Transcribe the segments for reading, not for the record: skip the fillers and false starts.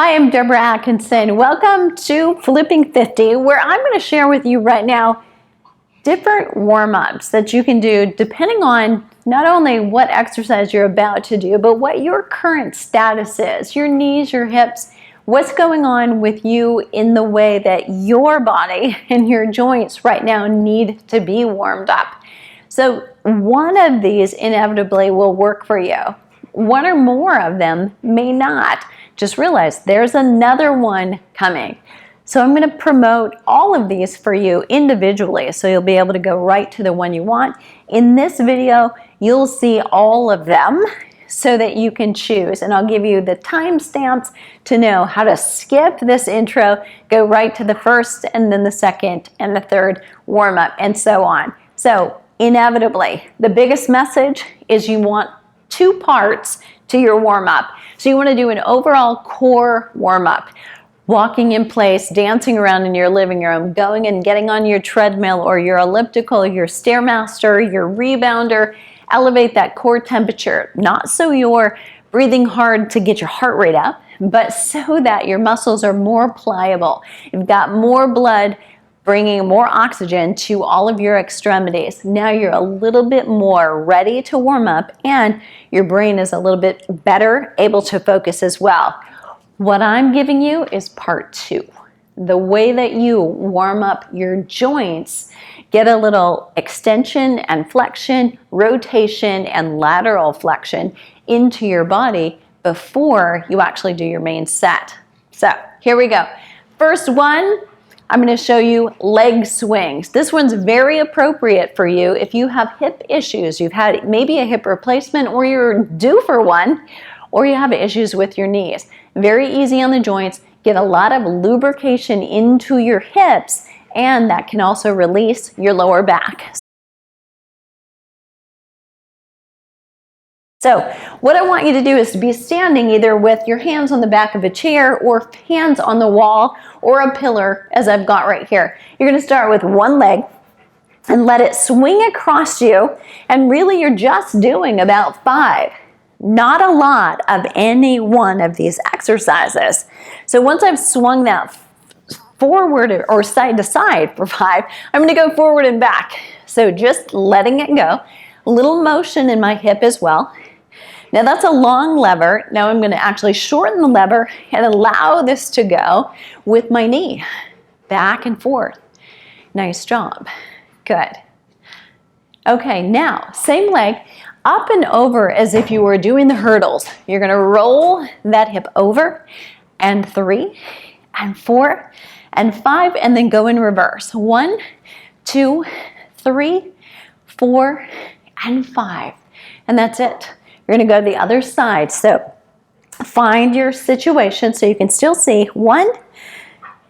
Hi, I'm Deborah Atkinson. Welcome to Flipping 50, where I'm going to share with you right now different warm-ups that you can do depending on not only what exercise you're about to do, but what your current status is, your knees, your hips, what's going on with you in the way that your body and your joints right now need to be warmed up. So one of these inevitably will work for you. One or more of them may not. Just realize there's another one coming. So I'm going to promote all of these for you individually, so you'll be able to go right to the one you want. In this video, you'll see all of them so that you can choose, and I'll give you the timestamps to know how to skip this intro, go right to the first and then the second and the third warm-up, and so on. So inevitably, the biggest message is you want 2 parts to your warm-up. So you want to do an overall core warm-up. Walking in place, dancing around in your living room, going and getting on your treadmill or your elliptical, your Stairmaster, your rebounder. Elevate that core temperature, not so you're breathing hard to get your heart rate up, but so that your muscles are more pliable. You've got more blood bringing more oxygen to all of your extremities. Now you're a little bit more ready to warm up, and your brain is a little bit better able to focus as well. What I'm giving you is part 2. The way that you warm up your joints, get a little extension and flexion, rotation and lateral flexion into your body before you actually do your main set. So here we go. First one, I'm going to show you leg swings. This one's very appropriate for you if you have hip issues. You've had maybe a hip replacement, or you're due for one, or you have issues with your knees. Very easy on the joints. Get a lot of lubrication into your hips, and that can also release your lower back. So what I want you to do is to be standing either with your hands on the back of a chair or hands on the wall or a pillar, as I've got right here. You're going to start with one leg and let it swing across you, and really you're just doing about 5. Not a lot of any one of these exercises. So once I've swung that forward or side to side for 5, I'm going to go forward and back. So just letting it go. A little motion in my hip as well. Now that's a long lever. Now I'm going to actually shorten the lever and allow this to go with my knee. Back and forth. Nice job. Good. Okay, now same leg. Up and over as if you were doing the hurdles. You're going to roll that hip over, and 3 and 4 and 5, and then go in reverse. 1, 2, 3, 4, and 5. And that's it. You're going to go to the other side. So find your situation so you can still see. 1,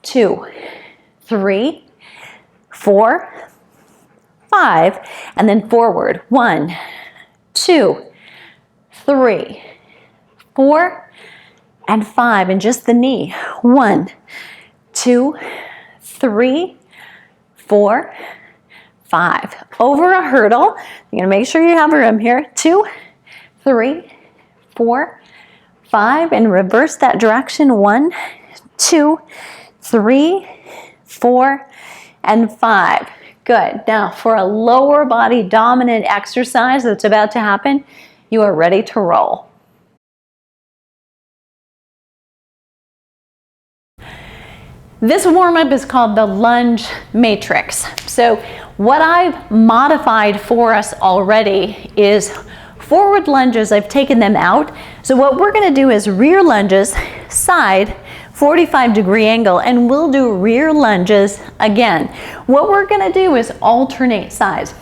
2, 3, 4, 5, and then forward. 1, 2, 3, 4, and 5, and just the knee. 1, 2, 3, 4, 5. Over a hurdle. You're going to make sure you have room here. 2, 3, 4, 5, and reverse that direction. 1, 2, 3, 4, and 5. Good. Now for a lower body dominant exercise that's about to happen, you are ready to roll. This warm-up is called the Lunge Matrix. So what I've modified for us already is forward lunges. I've taken them out. So what we're going to do is rear lunges, side, 45-degree angle, and we'll do rear lunges again. What we're going to do is alternate sides.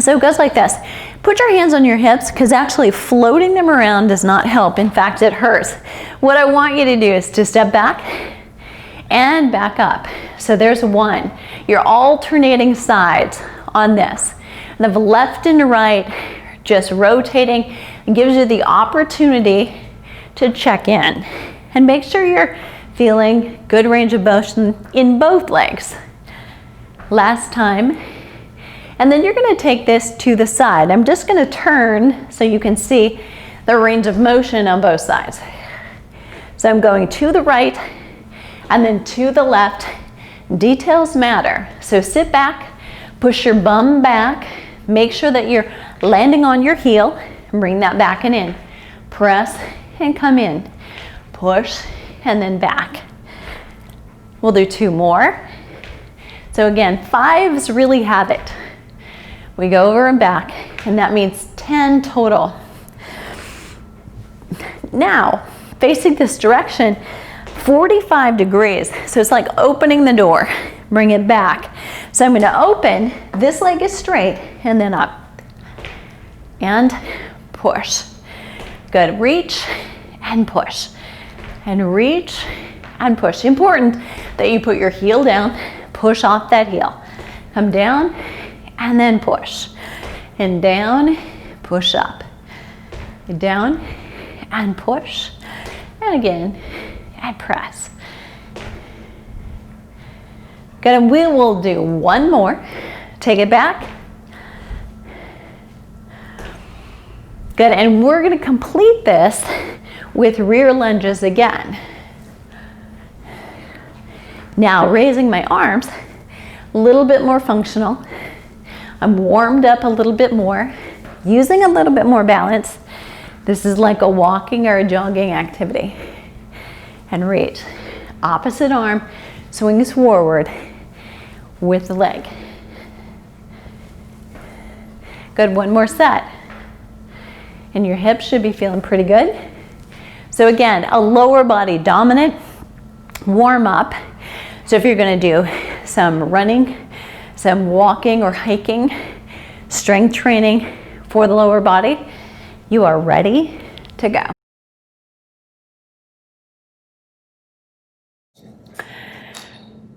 So it goes like this. Put your hands on your hips, because actually floating them around does not help. In fact, it hurts. What I want you to do is to step back and back up. So there's 1. You're alternating sides on this. The left and right, just rotating, and gives you the opportunity to check in. And make sure you're feeling good range of motion in both legs. Last time. And then you're going to take this to the side. I'm just going to turn so you can see the range of motion on both sides. So I'm going to the right and then to the left. Details matter. So sit back, push your bum back, make sure that you're landing on your heel, and bring that back and in. Press and come in. Push and then back. We'll do 2 more. So again, 5s really have it. We go over and back, and that means 10 total. Now, facing this direction, 45 degrees. So it's like opening the door. Bring it back. So I'm going to open, this leg is straight, and then up. And push. Good. Reach and push. And reach and push. Important that you put your heel down, push off that heel. Come down and then push. And down, push up. Down and push. And again, and press. Good, and we will do 1 more. Take it back. Good, and we're going to complete this with rear lunges again. Now, raising my arms, a little bit more functional. I'm warmed up a little bit more, using a little bit more balance. This is like a walking or a jogging activity. And reach. Opposite arm swings forward with the leg. Good, 1 more set. And your hips should be feeling pretty good. So again, a lower body dominant warm up. So if you're going to do some running, some walking or hiking, strength training for the lower body, you are ready to go.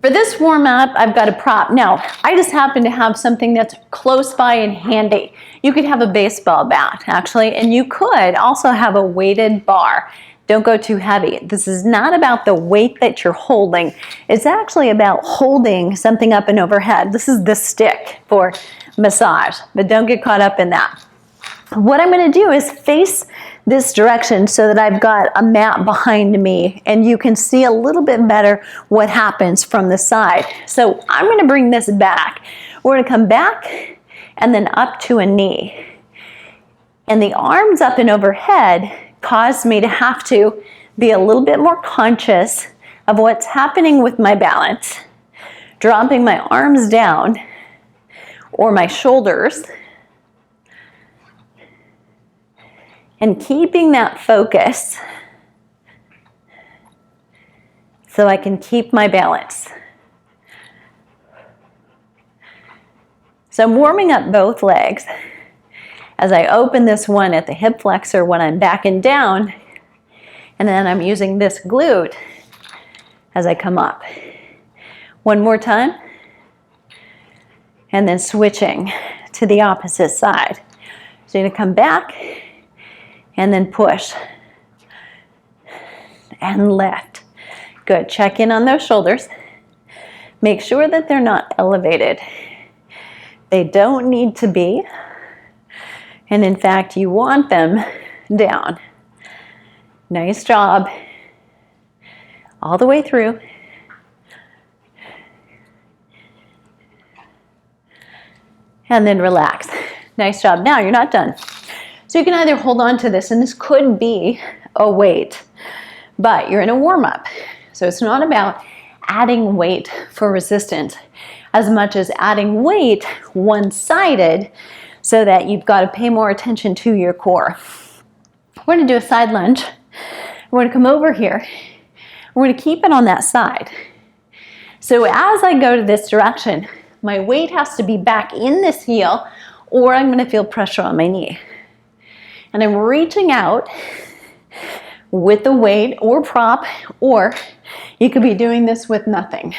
For this warm up, I've got a prop. Now, I just happen to have something that's close by and handy. You could have a baseball bat, actually, and you could also have a weighted bar. Don't go too heavy. This is not about the weight that you're holding. It's actually about holding something up and overhead. This is the stick for massage, but don't get caught up in that. What I'm going to do is face this direction so that I've got a mat behind me and you can see a little bit better what happens from the side. So I'm going to bring this back. We're going to come back and then up to a knee. And the arms up and overhead cause me to have to be a little bit more conscious of what's happening with my balance. Dropping my arms down or my shoulders. And keeping that focus so I can keep my balance. So I'm warming up both legs as I open this one at the hip flexor when I'm backing down, and then I'm using this glute as I come up. 1 more time, and then switching to the opposite side. So you're going to come back, and then push and lift. Good. Check in on those shoulders. Make sure that they're not elevated. They don't need to be. And in fact, you want them down. Nice job. All the way through. And then relax. Nice job. Now you're not done. So you can either hold on to this, and this could be a weight, but you're in a warm-up. So it's not about adding weight for resistance as much as adding weight one-sided so that you've got to pay more attention to your core. We're going to do a side lunge. We're going to come over here. We're going to keep it on that side. So as I go to this direction, my weight has to be back in this heel, or I'm going to feel pressure on my knee. And I'm reaching out with the weight or prop, or you could be doing this with nothing.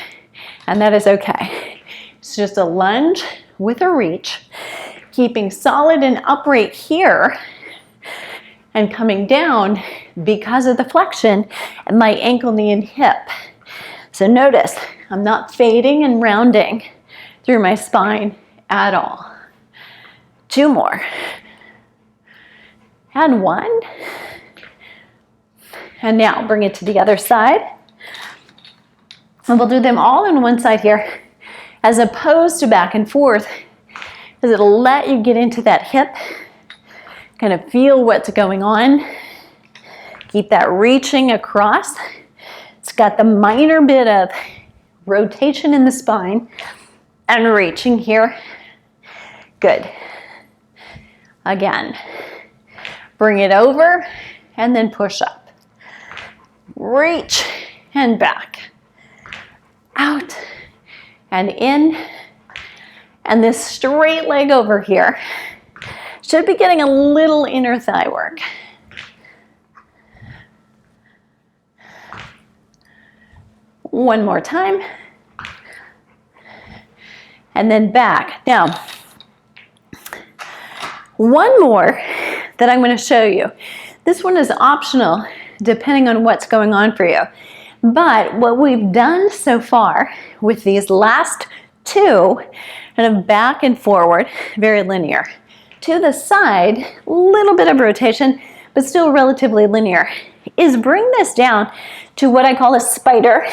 And that is okay. It's just a lunge with a reach, keeping solid and upright here, and coming down because of the flexion in my ankle, knee, and hip. So notice, I'm not fading and rounding through my spine at all. 2 more. And 1. And now bring it to the other side. And we'll do them all on one side here, as opposed to back and forth, because it'll let you get into that hip, kind of feel what's going on. Keep that reaching across. It's got the minor bit of rotation in the spine and reaching here. Good. Again, bring it over and then push up. Reach and back. Out and in. And this straight leg over here should be getting a little inner thigh work. One more time. And then back. Now, one more that I'm going to show you. This one is optional depending on what's going on for you. But what we've done so far with these last two, kind of back and forward, very linear. To the side, a little bit of rotation, but still relatively linear, is bring this down to what I call a spider.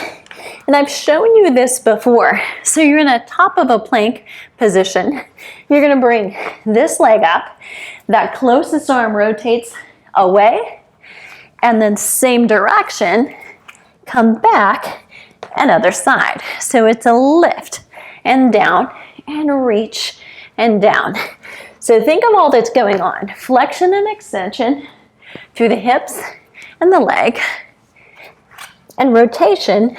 And I've shown you this before. So you're in a top of a plank position. You're going to bring this leg up. That closest arm rotates away. And then same direction, come back and other side. So it's a lift and down and reach and down. So think of all that's going on. Flexion and extension through the hips and the leg, and rotation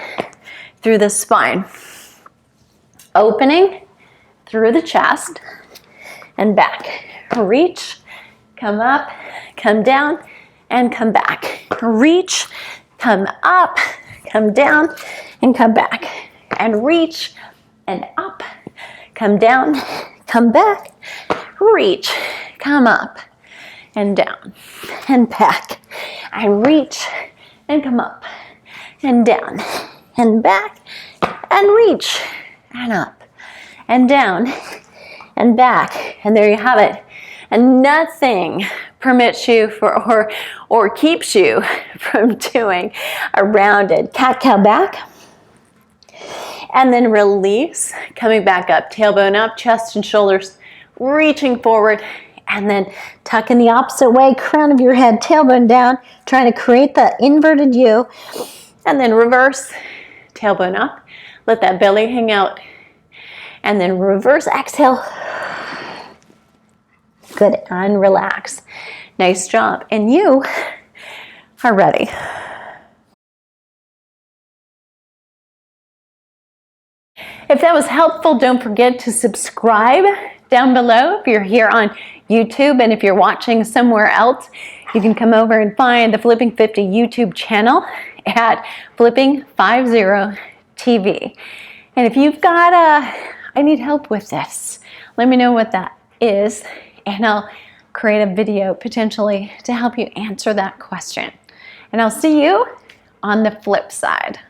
through the spine. Opening through the chest and back. Reach, come up, come down, and come back. Reach, come up, come down, and come back. And reach, and up, come down, come back. Reach, come up, and down, and back. And reach, and come up, and down, and back, and reach, and up, and down, and back. And there you have it. And nothing permits you or keeps you from doing a rounded cat-cow back. And then release, coming back up, tailbone up, chest and shoulders, reaching forward, and then tuck in the opposite way, crown of your head, tailbone down, trying to create that inverted U. And then reverse, tailbone up, let that belly hang out, and then reverse exhale. Good, and relax. Nice job. And you are ready. If that was helpful, don't forget to subscribe down below if you're here on YouTube, and if you're watching somewhere else, you can come over and find the Flipping 50 YouTube channel at Flipping 50 TV. And if you've got I need help with this, let me know what that is, and I'll create a video potentially to help you answer that question. And I'll see you on the flip side.